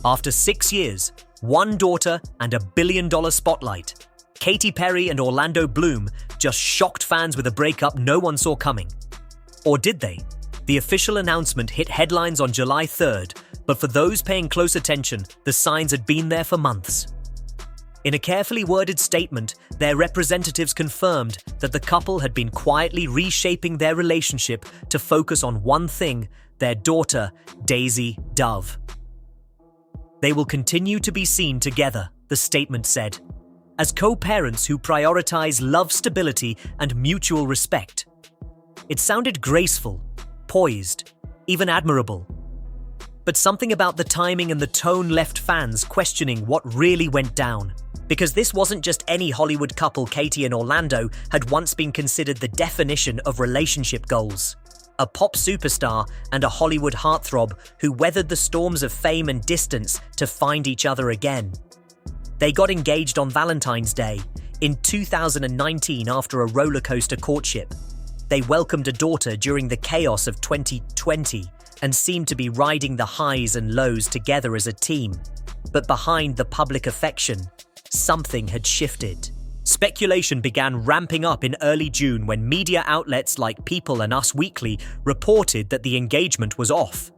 After 6 years, one daughter, and a billion-dollar spotlight, Katy Perry and Orlando Bloom just shocked fans with a breakup no one saw coming. Or did they? The official announcement hit headlines on July 3rd, but for those paying close attention, the signs had been there for months. In a carefully worded statement, their representatives confirmed that the couple had been quietly reshaping their relationship to focus on one thing: their daughter, Daisy Dove. They will continue to be seen together, the statement said, as co-parents who prioritize love, stability, and mutual respect. It sounded graceful, poised, even admirable. But something about the timing and the tone left fans questioning what really went down. Because this wasn't just any Hollywood couple. Katy and Orlando had once been considered the definition of relationship goals. A pop superstar and a Hollywood heartthrob who weathered the storms of fame and distance to find each other again. They got engaged on Valentine's Day in 2019 after a rollercoaster courtship. They welcomed a daughter during the chaos of 2020 and seemed to be riding the highs and lows together as a team. But behind the public affection, something had shifted. Speculation began ramping up in early June when media outlets like People and Us Weekly reported that the engagement was off.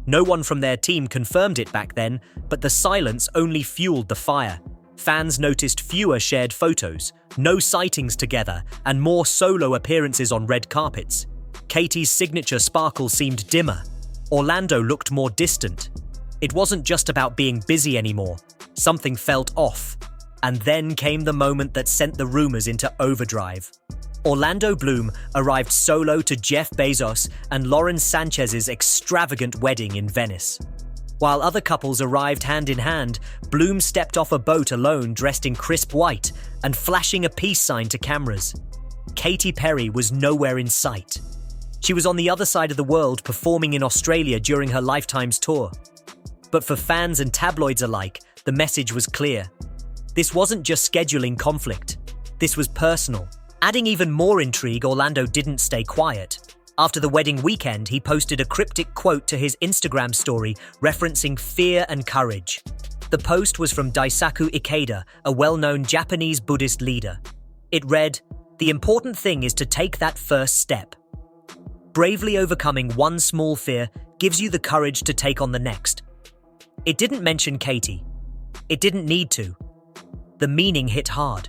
No one from their team confirmed it back then, but the silence only fueled the fire. Fans noticed fewer shared photos, no sightings together, and more solo appearances on red carpets. Katy's signature sparkle seemed dimmer. Orlando looked more distant. It wasn't just about being busy anymore. Something felt off. And then came the moment that sent the rumors into overdrive. Orlando Bloom arrived solo to Jeff Bezos and Lauren Sanchez's extravagant wedding in Venice. While other couples arrived hand in hand, Bloom stepped off a boat alone, dressed in crisp white and flashing a peace sign to cameras. Katy Perry was nowhere in sight. She was on the other side of the world performing in Australia during her Lifetime's tour. But for fans and tabloids alike, the message was clear. This wasn't just scheduling conflict. This was personal. Adding even more intrigue, Orlando didn't stay quiet. After the wedding weekend, he posted a cryptic quote to his Instagram story referencing fear and courage. The post was from Daisaku Ikeda, a well-known Japanese Buddhist leader. It read, "The important thing is to take that first step. Bravely overcoming one small fear gives you the courage to take on the next." It didn't mention Katy. It didn't need to. The meaning hit hard.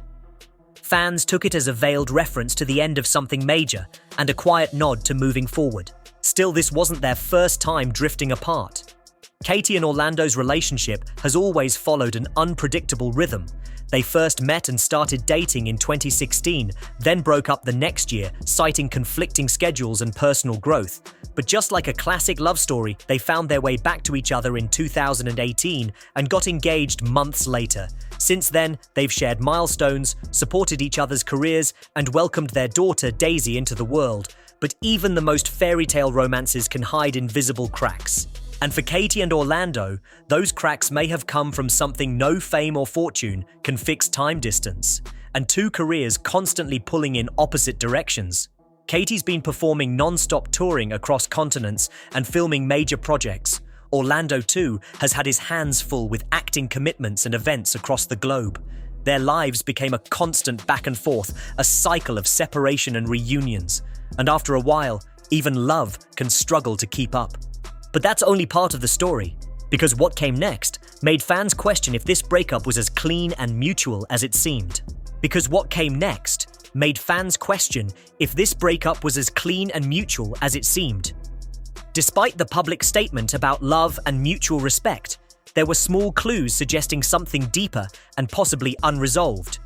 Fans took it as a veiled reference to the end of something major and a quiet nod to moving forward. Still, this wasn't their first time drifting apart. Katy and Orlando's relationship has always followed an unpredictable rhythm. They first met and started dating in 2016, then broke up the next year, citing conflicting schedules and personal growth. But just like a classic love story, they found their way back to each other in 2018 and got engaged months later. Since then, they've shared milestones, supported each other's careers, and welcomed their daughter Daisy into the world. But even the most fairy tale romances can hide invisible cracks. And for Katy and Orlando, those cracks may have come from something no fame or fortune can fix: time distance, and two careers constantly pulling in opposite directions. Katy's been performing non-stop touring across continents and filming major projects. Orlando, too, has had his hands full with acting commitments and events across the globe. Their lives became a constant back and forth, a cycle of separation and reunions. And after a while, even love can struggle to keep up. But that's only part of the story, because what came next made fans question if this breakup was as clean and mutual as it seemed. Because what came next made fans question if this breakup was as clean and mutual as it seemed. Despite the public statement about love and mutual respect, there were small clues suggesting something deeper and possibly unresolved.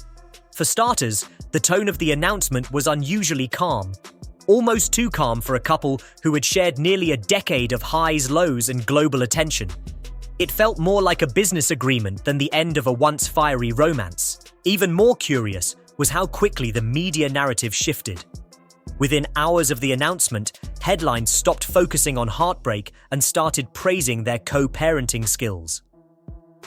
For starters, the tone of the announcement was unusually calm. Almost too calm for a couple who had shared nearly a decade of highs, lows, and global attention. It felt more like a business agreement than the end of a once fiery romance. Even more curious was how quickly the media narrative shifted. Within hours of the announcement, headlines stopped focusing on heartbreak and started praising their co-parenting skills.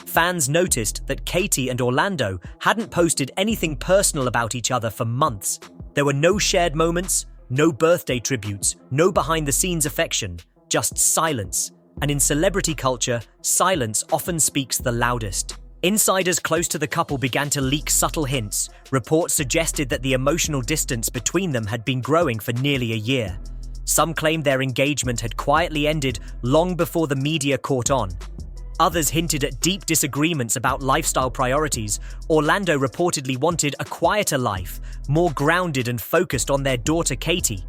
Fans noticed that Katy and Orlando hadn't posted anything personal about each other for months. There were no shared moments, no birthday tributes, no behind-the-scenes affection, just silence. And in celebrity culture, silence often speaks the loudest. Insiders close to the couple began to leak subtle hints. Reports suggested that the emotional distance between them had been growing for nearly a year. Some claimed their engagement had quietly ended long before the media caught on. Others hinted at deep disagreements about lifestyle priorities. Orlando reportedly wanted a quieter life, more grounded and focused on their daughter Katy.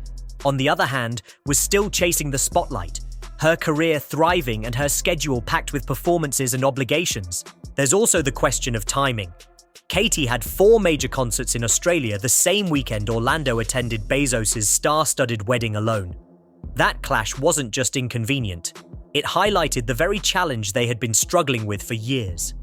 On the other hand, was still chasing the spotlight, her career thriving and her schedule packed with performances and obligations. There's also the question of timing. Katy had 4 major concerts in Australia the same weekend Orlando attended Bezos' star-studded wedding alone. That clash wasn't just inconvenient. It highlighted the very challenge they had been struggling with for years.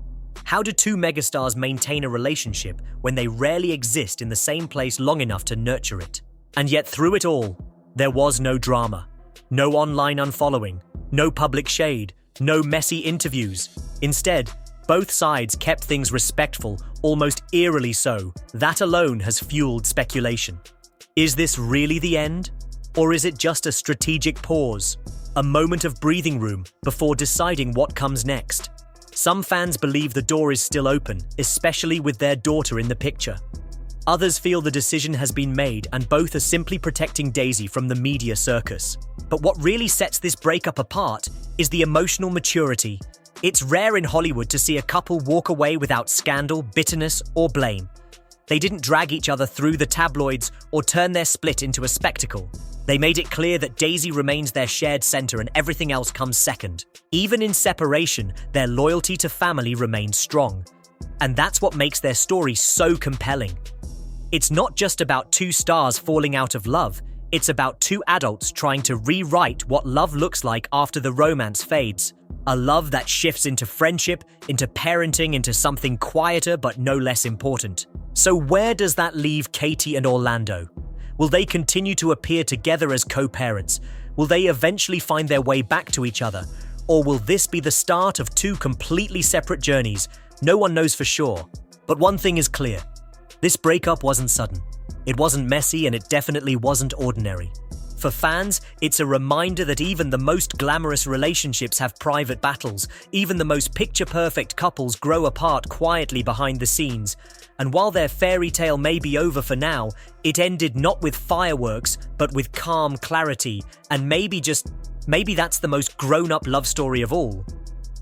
How do 2 megastars maintain a relationship when they rarely exist in the same place long enough to nurture it? And yet through it all, there was no drama. No online unfollowing, no public shade, no messy interviews. Instead, both sides kept things respectful, almost eerily so. That alone has fueled speculation. Is this really the end? Or is it just a strategic pause? A moment of breathing room before deciding what comes next? Some fans believe the door is still open, especially with their daughter in the picture. Others feel the decision has been made and both are simply protecting Daisy from the media circus. But what really sets this breakup apart is the emotional maturity. It's rare in Hollywood to see a couple walk away without scandal, bitterness, or blame. They didn't drag each other through the tabloids or turn their split into a spectacle. They made it clear that Daisy remains their shared center and everything else comes second. Even in separation, their loyalty to family remains strong. And that's what makes their story so compelling. It's not just about 2 stars falling out of love, it's about 2 adults trying to rewrite what love looks like after the romance fades. A love that shifts into friendship, into parenting, into something quieter but no less important. So where does that leave Katy and Orlando? Will they continue to appear together as co-parents? Will they eventually find their way back to each other? Or will this be the start of 2 completely separate journeys? No one knows for sure. But one thing is clear. This breakup wasn't sudden. It wasn't messy and it definitely wasn't ordinary. For fans, it's a reminder that even the most glamorous relationships have private battles. Even the most picture-perfect couples grow apart quietly behind the scenes. And while their fairy tale may be over for now, it ended not with fireworks, but with calm clarity. And maybe that's the most grown-up love story of all.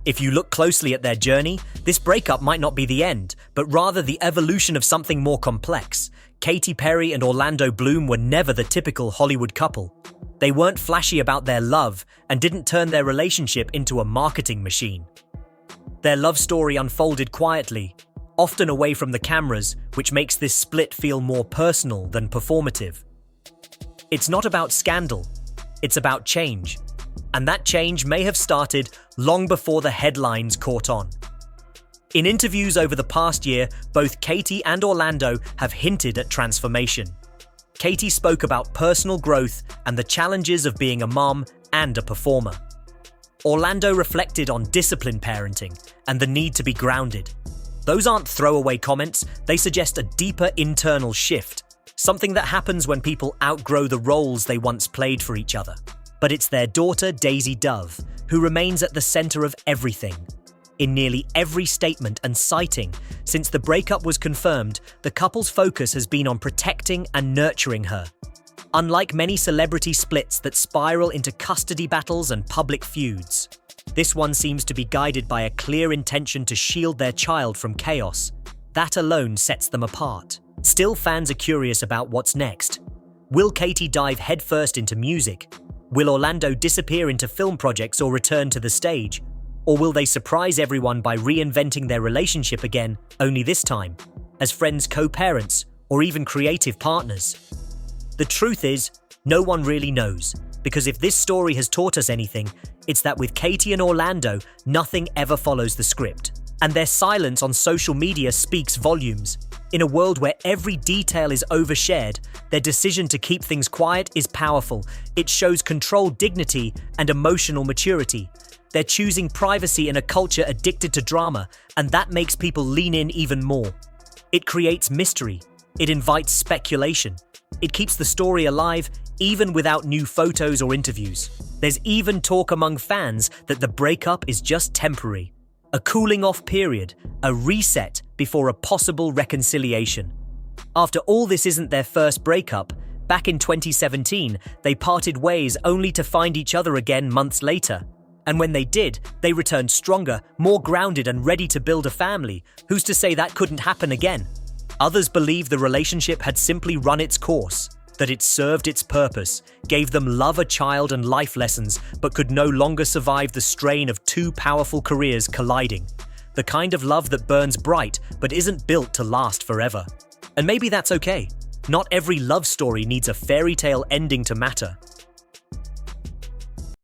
If you look closely at their journey, this breakup might not be the end, but rather the evolution of something more complex. Katy Perry and Orlando Bloom were never the typical Hollywood couple. They weren't flashy about their love and didn't turn their relationship into a marketing machine. Their love story unfolded quietly, often away from the cameras, which makes this split feel more personal than performative. It's not about scandal, it's about change. And that change may have started long before the headlines caught on. In interviews over the past year, both Katy and Orlando have hinted at transformation. Katy spoke about personal growth and the challenges of being a mom and a performer. Orlando reflected on disciplined parenting and the need to be grounded. Those aren't throwaway comments, they suggest a deeper internal shift, something that happens when people outgrow the roles they once played for each other. But it's their daughter, Daisy Dove, who remains at the center of everything. In nearly every statement and sighting since the breakup was confirmed, the couple's focus has been on protecting and nurturing her. Unlike many celebrity splits that spiral into custody battles and public feuds, this one seems to be guided by a clear intention to shield their child from chaos. That alone sets them apart. Still, fans are curious about what's next. Will Katy dive headfirst into music? Will Orlando disappear into film projects or return to the stage? Or will they surprise everyone by reinventing their relationship again, only this time, as friends, co-parents, or even creative partners? The truth is, no one really knows, because if this story has taught us anything, it's that with Katy and Orlando, nothing ever follows the script. And their silence on social media speaks volumes. In a world where every detail is overshared, their decision to keep things quiet is powerful. It shows controlled dignity and emotional maturity. They're choosing privacy in a culture addicted to drama, and that makes people lean in even more. It creates mystery. It invites speculation. It keeps the story alive even without new photos or interviews. There's even talk among fans that the breakup is just temporary, a cooling-off period, a reset before a possible reconciliation. After all, this isn't their first breakup. Back in 2017, they parted ways only to find each other again months later. And when they did, they returned stronger, more grounded and ready to build a family. Who's to say that couldn't happen again? Others believe the relationship had simply run its course, that it served its purpose, gave them love, a child and life lessons, but could no longer survive the strain of two powerful careers colliding. The kind of love that burns bright but isn't built to last forever. And maybe that's okay. Not every love story needs a fairy tale ending to matter.